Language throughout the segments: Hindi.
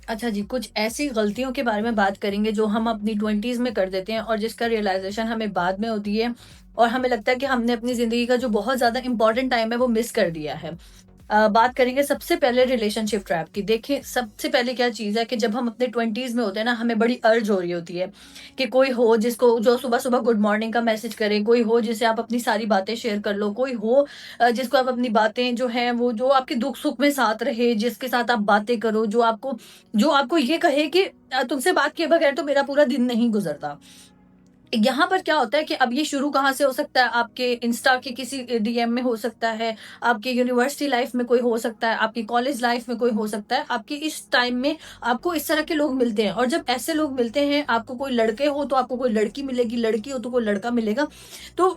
अच्छा जी, कुछ ऐसी गलतियों के बारे में बात करेंगे जो हम अपनी 20s में कर देते हैं और जिसका रियलाइज़ेशन हमें बाद में होती है और हमें लगता है कि हमने अपनी ज़िंदगी का जो बहुत ज़्यादा इम्पोर्टेंट टाइम है वो मिस कर दिया है। बात करेंगे सबसे पहले रिलेशनशिप ट्रैप की। देखिए, सबसे पहले क्या चीज़ है कि जब हम अपने 20s में होते हैं ना, हमें बड़ी अर्ज हो रही होती है कि कोई हो जिसको जो सुबह-सुबह गुड मॉर्निंग का मैसेज करे, कोई हो जिससे आप अपनी सारी बातें शेयर कर लो, कोई हो जिसको आप अपनी बातें जो हैं वो जो आपके दुख-सुख में साथ रहे, जिसके साथ आप बातें करो, जो आपको ये कहे कि तुमसे बात किए बगैर तो मेरा पूरा दिन नहीं गुज़रता। यहाँ पर क्या होता है कि अब ये शुरू कहाँ से हो सकता है, आपके इंस्टा के किसी डीएम में हो सकता है, आपके यूनिवर्सिटी लाइफ में कोई हो सकता है, आपकी कॉलेज लाइफ में कोई हो सकता है, आपकी इस टाइम में आपको इस तरह के लोग मिलते हैं और जब ऐसे लोग मिलते हैं, आपको कोई लड़के हो तो आपको कोई लड़की मिलेगी, लड़की हो तो कोई लड़का मिलेगा। तो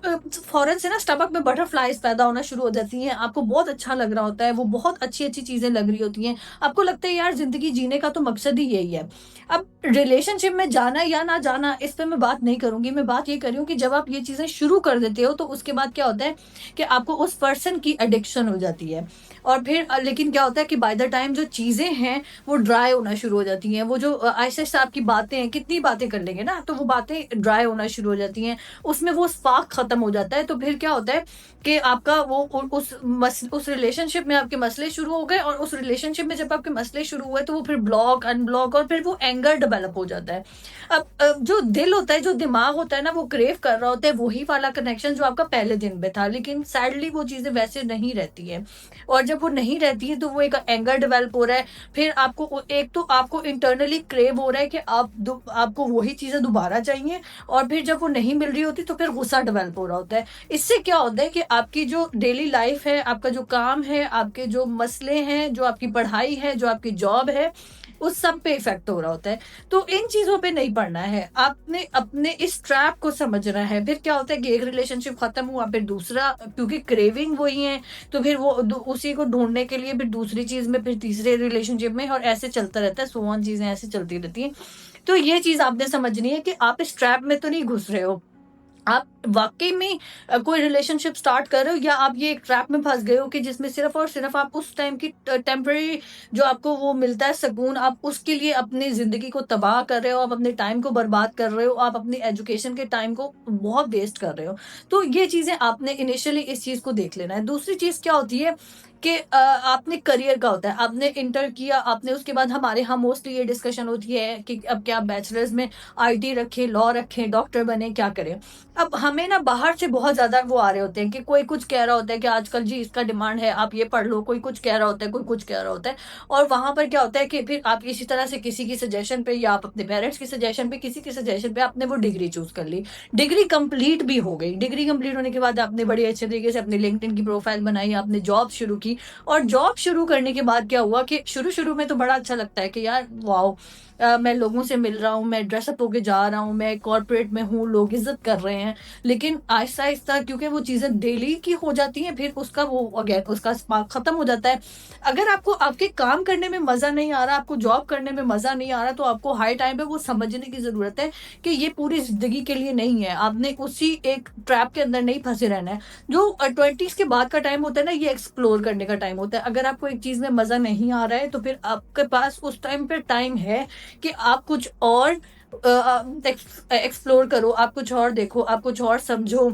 फौरन से ना स्टमक में बटरफ्लाइज पैदा होना शुरू हो जाती हैं, आपको बहुत अच्छा लग रहा होता है, वो बहुत अच्छी-अच्छी चीज़ें लग रही होती हैं, आपको लगता है यार ज़िंदगी जीने का तो मकसद ही यही है। अब रिलेशनशिप में जाना या ना जाना इस पे मैं बात नहीं करूँगी, मैं बात ये कर रही हूँ कि जब आप ये चीज़ें शुरू कर देते हो तो उसके बाद क्या होता है कि आपको उस पर्सन की एडिक्शन हो जाती है। और फिर लेकिन क्या होता है कि बाय द टाइम जो चीज़ें हैं वो ड्राई होना शुरू हो जाती हैं। वो जो आहिस्ता-आहिस्ता आपकी बातें हैं, कितनी बातें कर लेंगे ना, तो वो बातें ड्राई होना शुरू हो जाती हैं। उसमें वो स्पार्क खत्म हो जाता है, तो फिर क्या होता है कि आपका वो उ उस रिलेशनशिप में आपके मसले शुरू हो गए और उस रिलेशनशिप में जब आपके मसले शुरू हुए तो वो फिर ब्लॉक, अनब्लॉक और फिर वो एंगर डेवलप हो जाता है। अब जो दिल होता है, जो दिमाग होता है ना, वो क्रेव कर रहा होता है वही वाला कनेक्शन जो आपका पहले दिन में था, लेकिन सैडली वो चीज़ें वैसे नहीं रहती हैं। और जब वो नहीं रहती है तो वो एक एंगर डेवलप हो रहा है, फिर आपको एक तो आपको इंटरनली क्रेव हो रहा है कि आपको वही चीज़ें दोबारा चाहिए और फिर जब वो नहीं मिल रही होती तो फिर गुस्सा डेवलप हो रहा होता है। इससे क्या होता है कि आपकी जो डेली लाइफ है, आपका जो काम है, आपके जो मसले हैं, जो आपकी पढ़ाई है, जो आपकी जॉब है, उस सब पे इफ़ेक्ट हो रहा होता है। तो इन चीज़ों पे नहीं पड़ना है। आपने अपने इस ट्रैप को समझना है। फिर क्या होता है कि एक रिलेशनशिप खत्म हुआ, फिर दूसरा, क्योंकि क्रेविंग वही है, तो फिर वो उसी को ढूँढने के लिए फिर दूसरी चीज़ में, फिर तीसरे रिलेशनशिप में और ऐसे चलता रहता है, सो ऑन चीज़ें ऐसे चलती रहती हैं। तो ये चीज़ आपने समझनी है कि आप इस ट्रैप में तो नहीं घुस रहे हो। आप वाक़ई में कोई रिलेशनशिप स्टार्ट कर रहे हो या आप ये एक ट्रैप में फँस गए हो कि जिसमें सिर्फ़ और सिर्फ़ आप उस टाइम की टेम्परेरी जो आपको वो मिलता है सुकून, आप उसके लिए अपनी ज़िंदगी को तबाह कर रहे हो, आप अपने टाइम को बर्बाद कर रहे हो, आप अपनी एजुकेशन के टाइम को बहुत वेस्ट कर रहे हो। तो ये चीज़ें आपने इनिशियली इस चीज़ को देख लेना है। दूसरी चीज़ क्या होती है कि आपने करियर का होता है, आपने इंटर किया, आपने उसके बाद हमारे यहाँ मोस्टली ये डिस्कशन होती है कि अब क्या बैचलर्स में आईटी रखें, लॉ रखें, डॉक्टर बनें, क्या करें? अब हमें ना बाहर से बहुत ज़्यादा वो आ रहे होते हैं कि कोई कुछ कह रहा होता है कि आजकल जी इसका डिमांड है, आप ये पढ़ लो, कोई कुछ कह रहा होता है, कोई कुछ कह रहा होता है और वहाँ पर क्या होता है कि फिर आप इसी तरह से किसी की सजेशन पे या आप अपने पेरेंट्स की सजेशन पे, किसी की सजेशन पे आपने वो डिग्री चूज़ कर ली। डिग्री कंप्लीट भी हो गई, डिग्री कंप्लीट होने के बाद आपने बड़ी अच्छे तरीके से अपनी लिंक्डइन की प्रोफाइल बनाई, आपने जॉब शुरू की और जॉब शुरू करने के बाद क्या हुआ कि शुरू-शुरू में तो बड़ा अच्छा लगता है कि यार वॉव! मैं लोगों से मिल रहा हूँ, मैं ड्रेसअप होके जा रहा हूँ, मैं कॉर्पोरेट में हूँ, लोग इज़्ज़त कर रहे हैं। लेकिन आहिस्ता-आहिस्ता क्योंकि वो चीज़ें डेली की हो जाती हैं, फिर उसका वो अगेन उसका स्पार्क खत्म हो जाता है। अगर आपको आपके काम करने में मज़ा नहीं आ रहा, आपको जॉब करने में मज़ा नहीं आ रहा, तो आपको हाई टाइम पे वो समझने की ज़रूरत है कि ये पूरी ज़िंदगी के लिए नहीं है। आपने उसी एक ट्रैप के अंदर नहीं फँसे रहना है। जो 20s के बाद का टाइम होता है ना, ये एक्सप्लोर करने का टाइम होता है। अगर आपको एक चीज़ में मज़ा नहीं आ रहा है, तो फिर आपके पास उस टाइम पे टाइम है कि आप कुछ और एक्सप्लोर करो, आप कुछ और देखो, आप कुछ और समझो,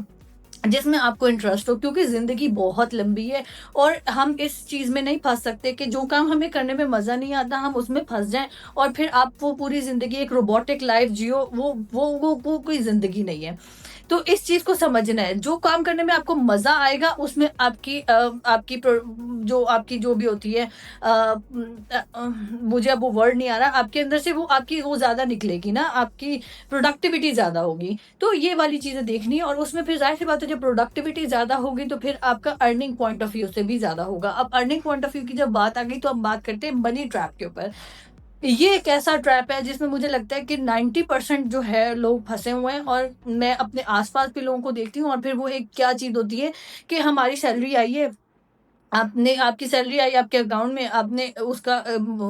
जिसमें आपको इंटरेस्ट हो क्योंकि ज़िंदगी बहुत लंबी है और हम इस चीज़ में नहीं फँस सकते कि जो काम हमें करने में मज़ा नहीं आता, हम उसमें फँस जाएँ और फिर आप वो पूरी ज़िंदगी एक रोबोटिक लाइफ़ जियो, वो कोई ज़िंदगी नहीं है। तो इस चीज़ को समझना है, जो काम करने में आपको मज़ा आएगा उसमें आपकी जो आपकी जो भी होती है मुझे अब वो वर्ड नहीं आ रहा, आपके अंदर से वो आपकी वो ज़्यादा निकलेगी ना, आपकी प्रोडक्टिविटी ज़्यादा होगी। तो ये वाली चीज़ें देखनी है और उसमें फिर ज़ाहिर-सी बात है जब प्रोडक्टिविटी ज़्यादा होगी तो फिर आपका अर्निंग पॉइंट ऑफ व्यू से भी ज़्यादा होगा। अब अर्निंग पॉइंट ऑफ व्यू की जब बात आ गई तो हम बात करते हैं मनी ट्रैप के ऊपर। ये एक ऐसा ट्रैप है जिसमें मुझे लगता है कि 90% जो है लोग फँसे हुए हैं और मैं अपने आस-पास भी लोगों को देखती हूँ और फिर वो एक क्या चीज़ होती है कि हमारी सैलरी आई है आपने आपकी सैलरी आई आपके अकाउंट में, आपने उसका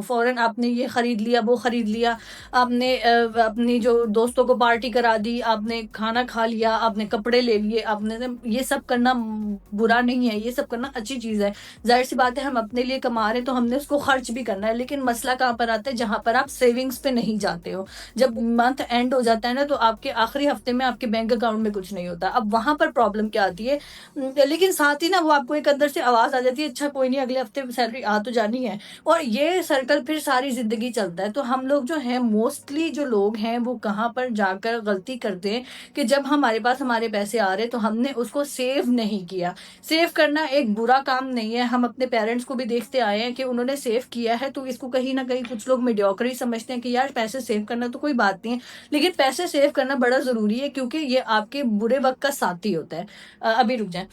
फ़ौरन आपने ये खरीद लिया, वो खरीद लिया, आपने अपनी जो दोस्तों को पार्टी करा दी, आपने खाना खा लिया, आपने कपड़े ले लिए, आपने न ये सब करना बुरा नहीं है, ये सब करना अच्छी चीज़ है। ज़ाहिर-सी बात है हम अपने लिए कमा रहे हैं तो हमने उसको खर्च भी करना है, लेकिन मसला कहाँ पर आता है जहाँ पर आप सेविंग्स पे नहीं जाते हो। जब मंथ एंड हो जाता है ना तो आपके आखिरी हफ्ते में आपके बैंक अकाउंट में कुछ नहीं होता। अब वहाँ पर प्रॉब्लम क्या आती है, लेकिन साथ ही ना वो आपको एक अंदर से आवाज़ आ जाती है, अच्छा कोई नहीं अगले हफ्ते सैलरी आ तो जानी है, और ये सर्कल फिर सारी ज़िंदगी चलता है। तो हम लोग जो हैं मोस्टली जो लोग हैं वो कहाँ पर जाकर गलती करते हैं कि जब हमारे पास हमारे पैसे आ रहे हैं तो हमने उसको सेव नहीं किया। सेव करना एक बुरा काम नहीं है, हम अपने पेरेंट्स को भी देखते आए हैं कि उन्होंने सेव किया है, तो इसको कहीं न कहीं कुछ लोग मीडियोक्री समझते हैं कि यार पैसे सेव करना तो कोई बात नहीं है। लेकिन पैसे सेव करना बड़ा ज़रूरी है क्योंकि ये आपके बुरे वक़्त का साथी होता है। अभी रुक जाएँ।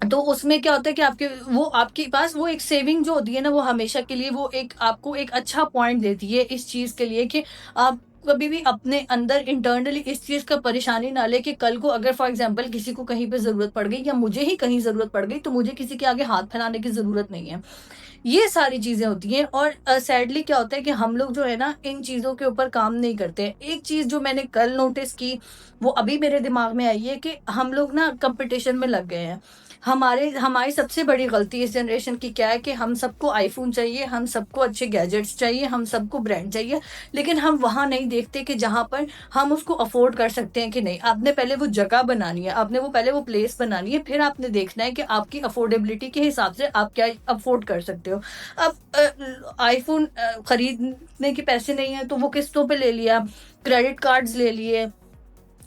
तो उसमें क्या होता है कि आपके पास वो एक सेविंग जो होती है ना, वो हमेशा के लिए वो एक आपको एक अच्छा पॉइंट देती है इस चीज़ के लिए कि आप कभी भी अपने अंदर इंटरनली इस चीज़ का परेशानी ना लें कि कल को अगर फॉर एग्ज़ाम्पल किसी को कहीं पे ज़रूरत पड़ गई या मुझे ही कहीं ज़रूरत पड़ गई, तो मुझे किसी के आगे हाथ फैलाने की ज़रूरत नहीं है। ये सारी चीज़ें होती हैं, और सैडली क्या होता है कि हम लोग जो है ना इन चीज़ों के ऊपर काम नहीं करते हैं। एक चीज़ जो मैंने कल नोटिस की, वो अभी मेरे दिमाग में आई है कि हम लोग ना कॉम्पिटिशन में लग गए हैं। हमारी सबसे बड़ी गलती इस जनरेशन की क्या है कि हम सबको आईफ़ोन चाहिए, हम सबको अच्छे गैजेट्स चाहिए, हम सबको ब्रांड चाहिए, लेकिन हम वहाँ नहीं देखते कि जहाँ पर हम उसको अफ़ोर्ड कर सकते हैं कि नहीं। आपने पहले वो जगह बनानी है, आपने वो पहले वो प्लेस बनानी है, फिर आपने देखना है कि आपकी अफ़ोर्डेबिलिटी के हिसाब से आप क्या अफ़ोर्ड कर सकते हो। अब आईफ़ोन खरीदने के पैसे नहीं है तो वो किस्तों पे ले लिया, क्रेडिट कार्ड्स ले लिए,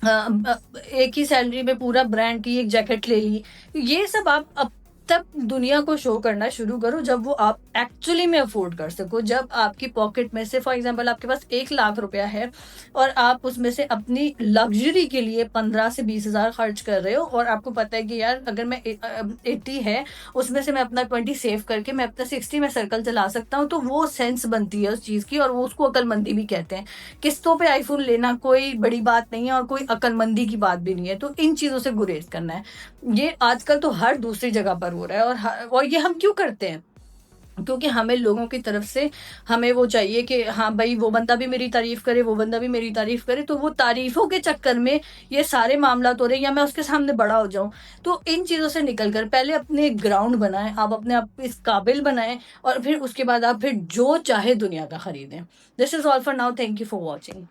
एक ही सैलरी में पूरा ब्रांड की एक जैकेट ले ली। ये सब आप अब तब दुनिया को शो करना शुरू करो जब वो आप एक्चुअली में अफ़ोर्ड कर सको। जब आपकी पॉकेट में से फॉर एग्ज़ाम्पल आपके पास 1 लाख रुपया है और आप उसमें से अपनी लग्ज़री के लिए 15 से 20,000 खर्च कर रहे हो, और आपको पता है कि यार अगर 80 है, उसमें से मैं अपना 20 सेव करके मैं अपना 60 में सर्कल चला सकता हूँ, तो वो सेंस बनती है उस चीज़ की, और वो उसको अक्लमंदी भी कहते हैं। किस्तों पे आईफ़ोन लेना कोई बड़ी बात नहीं है और कोई अक्लमंदी की बात भी नहीं है, तो इन चीज़ों से गुरेज़ करना है। ये आजकल तो हर दूसरी जगह पर हो रहा है, और ये हम क्यों करते हैं? क्योंकि हमें लोगों की तरफ से हमें वो चाहिए कि हाँ भाई वो बंदा भी मेरी तारीफ़ करे, वो बंदा भी मेरी तारीफ़ करे, तो वो तारीफ़ों के चक्कर में ये सारे मामलात हो रहे हैं, या मैं उसके सामने बड़ा हो जाऊँ। तो इन चीज़ों से निकल कर पहले अपने ग्राउंड बनाएँ, आप अपने आप को इस काबिल बनाएँ, और फिर उसके बाद आप फिर जो चाहे दुनिया का खरीदें। This is all for now, thank you for watching.